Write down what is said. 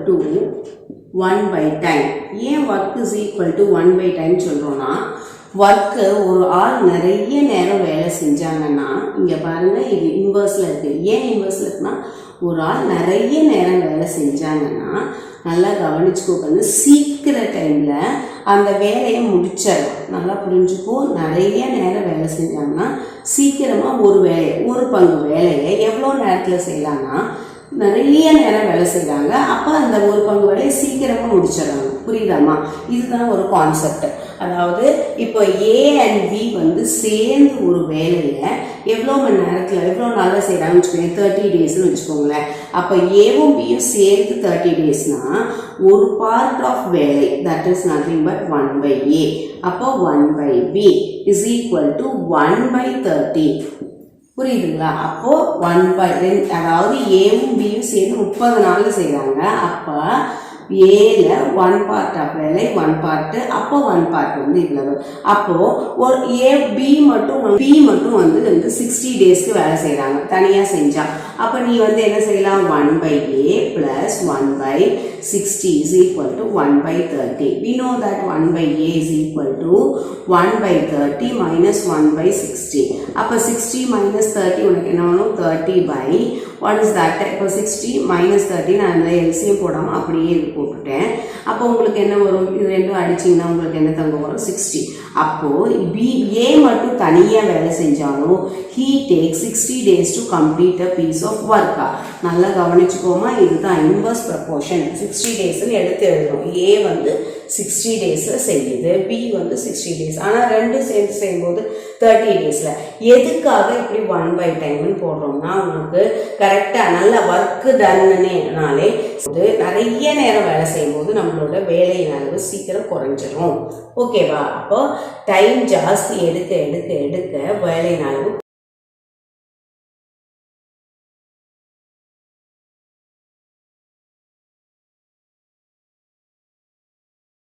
to 1 by time. ஏன் work is equal to 1 by time சொல்றோம்னா work ஒரு ஆள் நிறைய நேரம் வேலை செஞ்சாங்கன்னா இங்கே பாருங்க இது இன்வர்ஸில் இருக்குது. ஏன் இன்வர்ஸில் இருக்குன்னா ஒரு ஆள் நிறைய நேரம் வேலை செஞ்சாங்கன்னா நல்லா கவனிச்சுக்கோங்க, சீக்கிர டைமில் அந்த வேலையை முடிச்சிடலாம். நல்லா புரிஞ்சுக்கோ, நிறைய நேரம் வேலை செஞ்சாங்கன்னா சீக்கிரமாக ஒரு பங்கு வேலையை எவ்வளோ நேரத்தில் செய்யலாம்னா நிறைய நேரம் வேலை செய்கிறாங்க, அப்போ அந்த ஒரு பங்கு வேலையை சீக்கிரமாக முடிச்சிடறாங்க. புரியுதாம்மா? இதுதான் ஒரு கான்செப்ட். அதாவது இப்போ ஏ அண்ட் பி வந்து சேர்ந்து ஒரு வேலையை எவ்வளோ மணி நேரத்தில் எவ்வளோ நாளில் செய்கிறாங்கன்னு வச்சுக்கோங்க, 30 டேஸ்ன்னு வச்சுக்கோங்களேன். அப்போ ஏவும் பியும் சேர்த்து 30 டேஸ்னா ஒரு பார்ட் ஆஃப் வேலை that is nothing but 1 by A. அப்போ 1 by B is equal to 1 by 30. புரியுதுங்களா? அப்போ 1 by 2, அதாவது ஏவும் பியும் சேர்ந்து 30 நாளில் செய்கிறாங்க. அப்போ ஏல 1 பார்ட் ஆஃப் வேலை 1 பார்ட், அப்போ 1 பார்ட் வந்து இவ்வளவு. அப்போ ஒரு பி மட்டும் வந்து 60 டேஸ்க்கு வேலை செய்கிறாங்க தனியாக செஞ்சா. அப்போ நீ வந்து என்ன செய்யலாம், 1 by A plus 1 by 60 is equal to 1 by 30. We know that 1 by A is equal to 1 by 30 minus 1 by 60. அப்போ 60 minus 30 உனக்கு என்ன வரும், 30 by what is that? இப்போ 60 minus 30 நான் அந்த எல்சியம் போடாமல் அப்படியே இது போட்டுட்டேன். அப்போ உங்களுக்கு என்ன வரும், இது ரெண்டும் அடிச்சிங்கன்னா உங்களுக்கு என்ன தங்க வரும், 60. அப்போது ஏ மட்டும் தனியாக வேலை செஞ்சாலும் he takes 60 days to complete a piece of work. நல்லா கவனிச்சுக்கோமா, இதுதான் இன்வர்ஸ் ப்ரப்போர்ஷன். 60 டேஸ்ன்னு எடுத்து எழுதுறோம். ஏ வந்து 60 டேஸில் செய்யுது, பி வந்து 60 டேஸ். ஆனால் ரெண்டு சேர்ந்து செய்யும்போது 30 டேஸில். எதுக்காக இப்படி 1 by டைம்னு போடுறோம்னா உங்களுக்கு கரெக்டாக நல்ல ஒர்க்கு டன்னுனாலே நிறைய நேரம் வேலை செய்யும்போது நம்மளோட வேலையின் அளவு சீக்கிரம் குறைஞ்சிரும். ஓகேவா? அப்போ டைம் ஜாஸ்தி எடுக்க வேலையின் அளவு